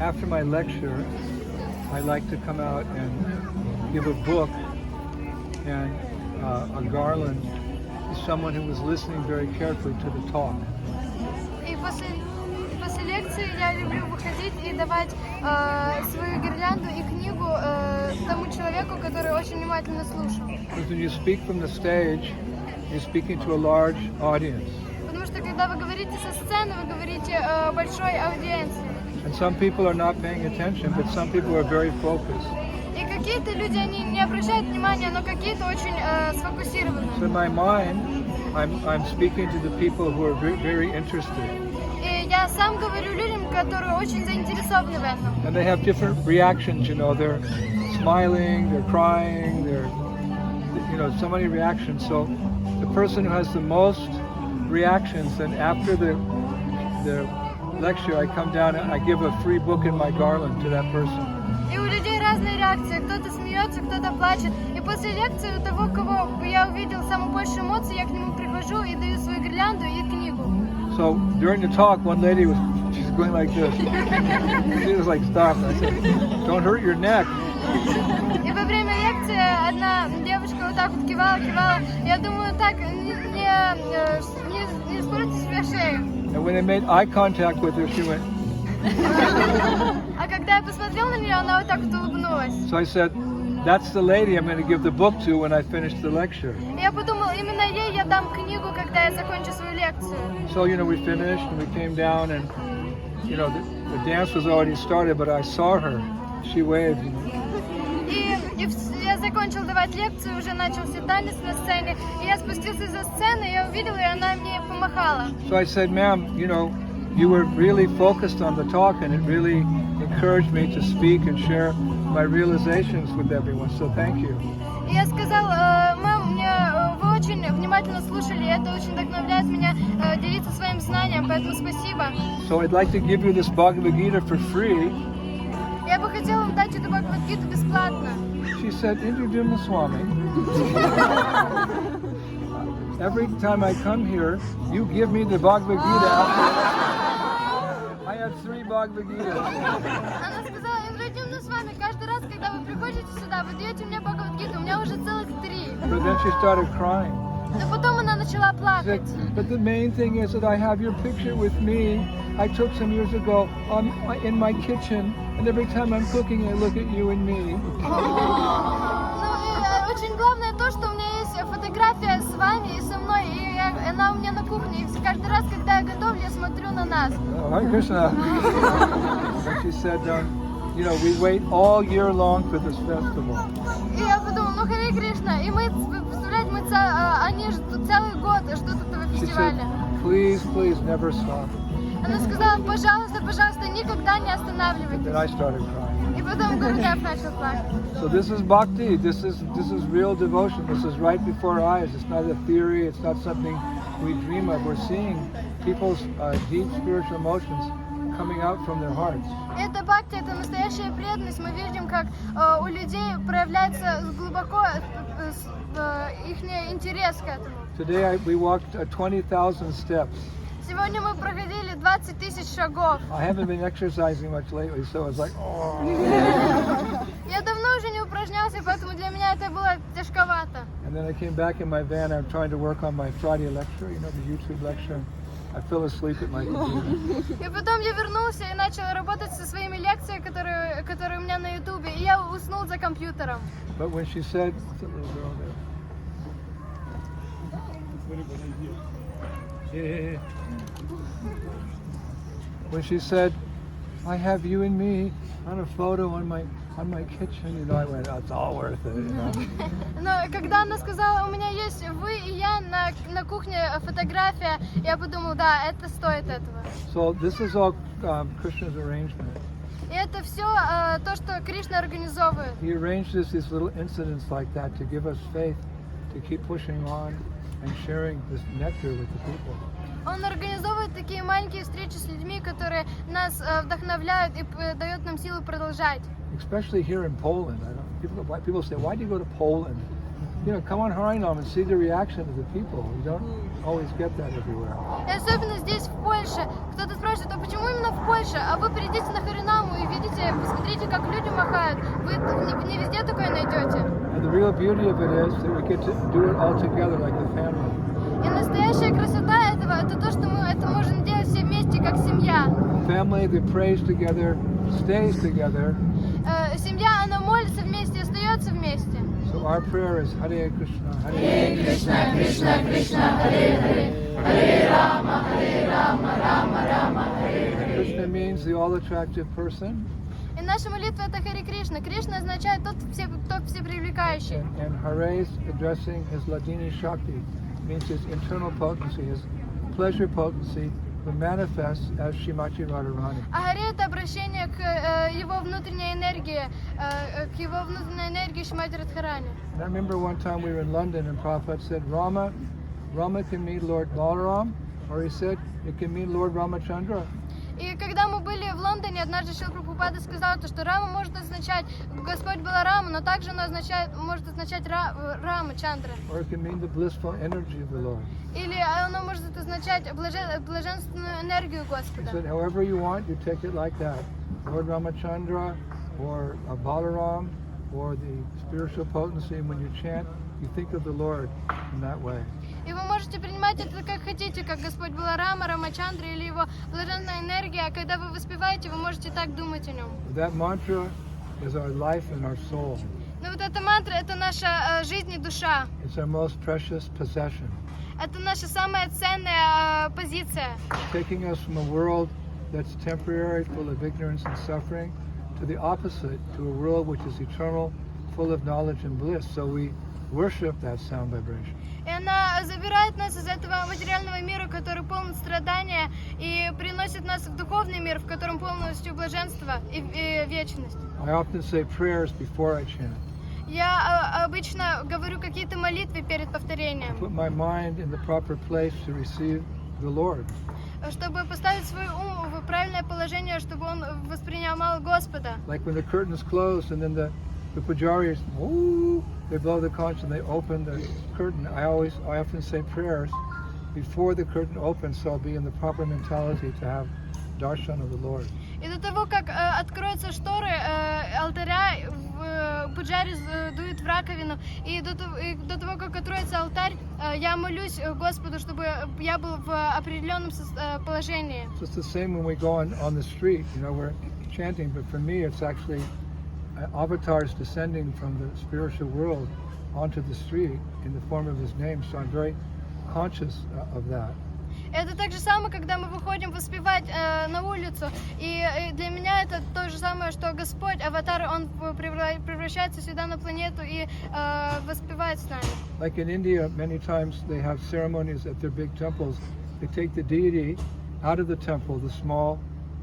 after my lecture, I like to come out and give a book and a garland to someone who was listening very carefully to the talk. И после лекции я люблю выходить и давать свою гирлянду и книгу тому человеку, который очень внимательно слушал. Because when you speak from the stage, you're speaking to a large audience. Потому что когда вы говорите со сцены, вы говорите большой аудиенции. And some people are not paying attention, but some people are very focused. И какие-то люди, они не обращают внимания, но какие-то очень сфокусированы. So in my mind, I'm speaking to the people who are very interested. И я сам говорю людям, которые очень заинтересованы в этом. And they have different reactions, you know, they're smiling, they're crying, they're, you know, so many reactions. So the person who has the most reactions, then after the lecture, I come down and I give a free book in my garland to that person. И у людей разные реакции. Кто-то смеется, кто-то плачет. И после лекции у того, кого я увидел самую большую эмоцию, я к нему прихожу и даю свою гирлянду и книгу. So during the talk, one lady she's going like this. She was like, stop. I said, don't hurt your neck. И во время лекции одна девушка вот так вот кивала. Я думаю, так, не испортите себе шею. And when I made eye contact with her, she went. А когда я посмотрел на нее, она вот так вот улыбнулась. So I said, that's the lady I'm going to give the book to when I finish the lecture. Я подумал, именно ей я дам книгу, когда я закончу свою лекцию. So, you know, we finished and we came down and, you know, the dance was already started, but I saw her. She waved. You know. И я закончил давать лекцию, уже начался танец на сцене. И я спустился за сцену, я увидела, и она мне помахала. So I said, ma'am, you know, you were really focused on the talk and it really encouraged me to speak and share my realizations with everyone. So thank you. И я сказал, мам, вы очень внимательно слушали, и это очень вдохновляет меня делиться своим знанием, поэтому спасибо. So I'd like to give you this Bhagavad Gita for free. Я бы хотела вам дать эту Бхагавад-гиту бесплатно. She said, Indradumna Swami, every time I come here, you give me the Bhagavad Gita after. I have 3 Bhagavad Gitas. Она сказала, Индрадумна с вами, каждый раз, когда вы приходите сюда, вы даете мне Бхагавад-гиту, у меня уже целых 3. But then she started crying. Но потом она начала She плакать. said, but the main thing is that I have your picture with me. I took some years ago in my kitchen, and every time I'm cooking, I look at you and me. Ну и очень главное то, что у меня есть фотография с вами и со мной, и она у меня на кухне. И каждый раз, когда я готовлю, я смотрю на нас. Hare Krishna. And she said, you know, we wait all year long for this festival. И я подумала, ну Харе Кришна, и мы, представляете, они ждут целый год, ждут этого She фестиваля. said, please, never stop. Она сказала, пожалуйста, никогда не Then останавливайтесь. I started crying. И потом Гурудев начал плакать. So this is bhakti. This is real devotion. This is right before our eyes. It's not a theory. It's not something we dream of. We're seeing people's deep spiritual emotions coming out from their hearts. Это бхакти, это настоящая преданность. Мы видим, как у людей проявляется глубоко их интерес к этому. Today we walked 20,000 steps. Сегодня мы проходили 20 тысяч шагов. I haven't been exercising much lately, so it's like, oh. Я давно уже не упражнялся, поэтому для меня это было тяжковато. And then I came back in my van. I'm trying to work on my Friday lecture, you know, the YouTube lecture. I fell asleep at my computer. И потом я вернулся и начал работать со своими лекциями, которые у меня на Ютубе, и я уснул за компьютером. But when she said, what's that little girl there? Yeah. When she said, I have you and me on a photo on my kitchen, you know, I went, oh, it's all worth it, you know. Но когда она сказала, у меня есть вы и я на кухне фотография, я подумал, да, это стоит этого. So this is all Krishna's arrangement. И это все то, что Кришна организовывает. He arranged these little incidents like that to give us faith, to keep pushing on and sharing this nectar with the people. Он организовывает такие маленькие встречи с людьми, которые нас вдохновляют и дают нам силу продолжать. Especially here in Poland. People say, why do you go to Poland? You know, come on Harinam and see the reaction of the people. You don't always get that everywhere. И особенно здесь, в Польше, кто-то спрашивает, а почему именно в Польше? Польша, а вы придите на Харинаму и видите, посмотрите, как люди махают. Вы не везде такое найдете. And the real beauty of it is that we get to do it all together like a family. И настоящая красота этого, это то, что мы это можем делать все вместе, как семья. A family that prays together stays together. Семья, она молится вместе, остается вместе. So our prayer is Hare Krishna, Hare Krishna, Krishna Krishna, Hare Hare, Hare Rama, Rama Rama, Hare Hare. Krishna means the all-attractive person. И наша молитва это Харе Кришна. Кришна означает тот всепривлекающий. And Hare's addressing his Ladini Shakti means his internal potency, his pleasure potency, who manifests as Shrimati Radharani. А Харе это обращение к его внутренней энергии, Шримати Радхарани. And I remember one time we were in London and Prabhupada said, Rama can mean Lord Balaram, or he said it can mean Lord Ramachandra. И когда мы были в Лондоне, однажды Шрила Прабхупада сказал, что Рама может означать Господь Баларама, но также оно может означать Рама Чандра. Or it can mean the blissful energy of the Lord. Или оно может означать блаженственную энергию Господа. He said, however you want, you take it like that. Lord Ramachandra, or Balaram, or the spiritual potency, and when you chant, you think of the Lord in that way. И вы можете принимать это как хотите, как Господь Баларама, Рамачандра или его блаженная энергия, а когда вы воспеваете, вы можете так думать о нем. That mantra is our life and our soul. Но вот эта мантра, это наша жизнь и душа. It's our most precious possession. Это наша самая ценная позиция. Taking us from a world that's temporary, full of ignorance and suffering, to the opposite, to a world which is eternal, full of knowledge and bliss. So we worship that sound vibration. И она забирает нас из этого материального мира, который полон страдания, и приносит нас в духовный мир, в котором полностью блаженство и вечность. I often say prayers before I chant. Я обычно говорю какие-то молитвы перед повторением, Put my mind in the proper place to receive the Lord. чтобы поставить свой ум в правильное положение, чтобы он воспринимал Господа. Like when the curtain is closed and then the pujaris, they blow the conch and they open the curtain. I often say prayers before the curtain opens, so I'll be in the proper mentality to have darshan of the Lord. И до того, как откроются шторы алтаря, пуджари дует в раковину, и до того, как откроется алтарь, я молюсь Господу, чтобы я был в определенном положении. So it's the same when we go on the street, we're chanting, but for me it's actually avatars descending from the spiritual world onto the street in the form of his name, so I'm very conscious of that. Это так же самое, когда мы выходим воспевать на улицу, и для меня это то же самое, что Господь, аватар, он превращается сюда на планету и воспевает с нами. Like in India, many times they have ceremonies at their big temples. They take the deity out of the temple, the small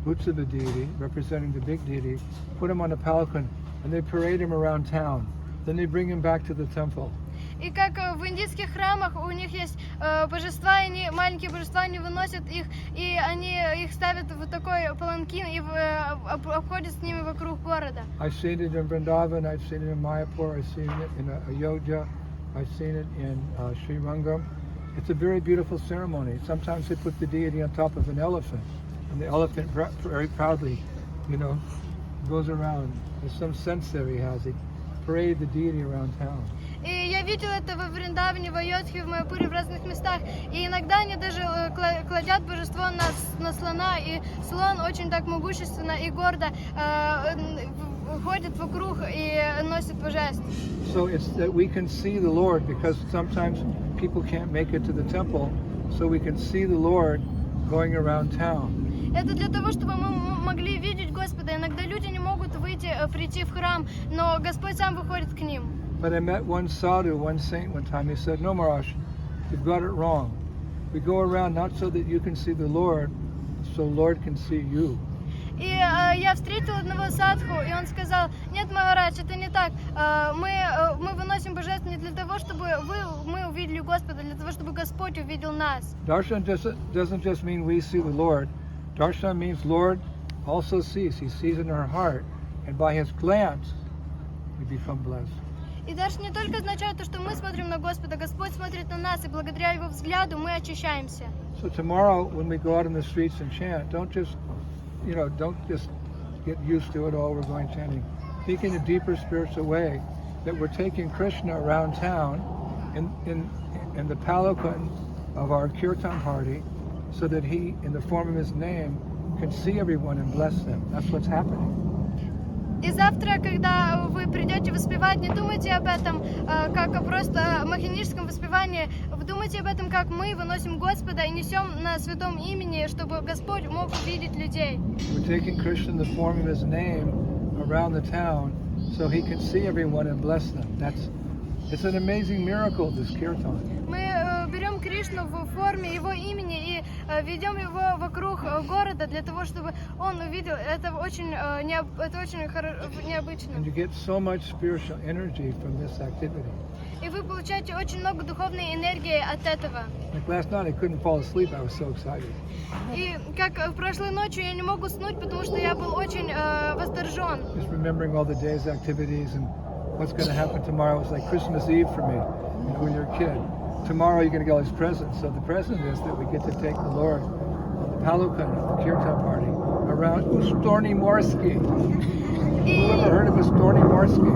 Utsava deity, representing the big deity, put him on a palanquin, and they parade him around town. Then they bring him back to the temple. И как в индийских храмах у них есть божества, они, маленькие божества, они выносят их, и они их ставят в такой паланкин и обходят с ними вокруг города. I've seen it in Vrindavan, I've seen it in Mayapur, I've seen it in Ayodhya, I've seen it in Sri Rangam. It's a very beautiful ceremony. Sometimes they put the deity on top of an elephant, and the elephant very proudly, goes around. There's some sense there he has. He parade the deity around town. И я видел это во Вриндаване, в Айодхе, в Майапуре, в разных местах. И иногда они даже кладят божество на слона, и слон очень так могущественно и гордо ходит вокруг и носит божеств. So it's that we can see the Lord, because sometimes people can't make it to the temple, so we can see the Lord going around town. Это для того, чтобы мы могли видеть Господа. Иногда люди не могут прийти в храм, но Господь сам выходит к ним. But I met one sadhu, one saint one time. He said, "No, Maharaj, you've got it wrong. We go around not so that you can see the Lord, so Lord can see you." И я встретил одного садху, и он сказал: "Нет, Махарадж, это не так. Мы выносим божество не для того, чтобы мы увидели Господа, для того, чтобы Господь увидел нас." Darshan doesn't just mean we see the Lord. Darshan means Lord also sees. He sees in our heart, and by His glance, we become blessed. И даже не только означает то, что мы смотрим на Господа, Господь смотрит на нас, и благодаря Его взгляду мы очищаемся. So tomorrow, when we go out in the streets and chant, don't just don't just get used to it. Oh, we're going chanting. Think in a deeper spiritual way that we're taking Krishna around town in the palanquin of our kirtan party, so that he, in the form of his name, can see everyone and bless them. That's what's happening. И завтра, когда вы придете воспевать, не думайте об этом как просто махиническом воспевании. Думайте об этом, как мы выносим Господа и несем на святом имени, чтобы Господь мог увидеть людей. We're taking Krishna in the form of his name around the town, so he can see everyone and bless them. It's an amazing miracle, this kirtan. Мы берем Кришну в форме его имени и ведем его вокруг города для того, чтобы он увидел. Это очень необычно. And you get so much spiritual energy from this activity. И вы получаете очень много духовной энергии от этого. Like last night, I couldn't fall asleep. I was so excited. И как прошлой ночью я не мог уснуть, потому что я был очень восторжен. Just remembering all the day's activities and what's going to happen tomorrow. It was like Christmas Eve for me, when you're a kid. Tomorrow you're going to get all these presents. So the present is that we get to take the Lord on the palanquin of the kirtan party around Ustronie Morskie. Who ever heard of Ustronie Morskie?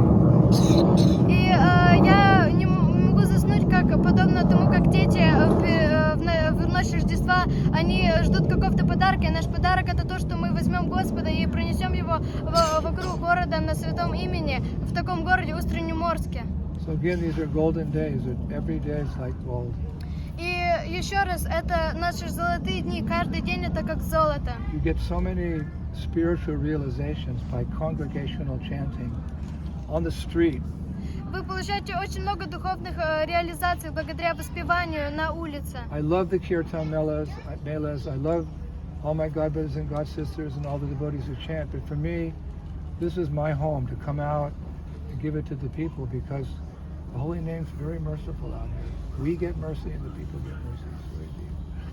И я не могу заснуть, как подобно тому, как дети в ночь Рождества, они ждут какого-то подарка, и наш подарок это то, что мы возьмем Господа и пронесем его вокруг города на святом имени, в таком городе Ustronie Morskie. So again, these are golden days. Every day is like gold. И еще раз, это наши золотые дни, каждый день это как золото. You get so many spiritual realizations by congregational chanting on the street. Вы получаете очень много духовных реализаций благодаря воспеванию на улице. I love the kirtan melas. I love all my god brothers and god sisters and all the devotees who chant. But for me, this is my home to come out and give it to the people, because the holy name's very merciful out here. We get mercy and the people get mercy. It's very deep.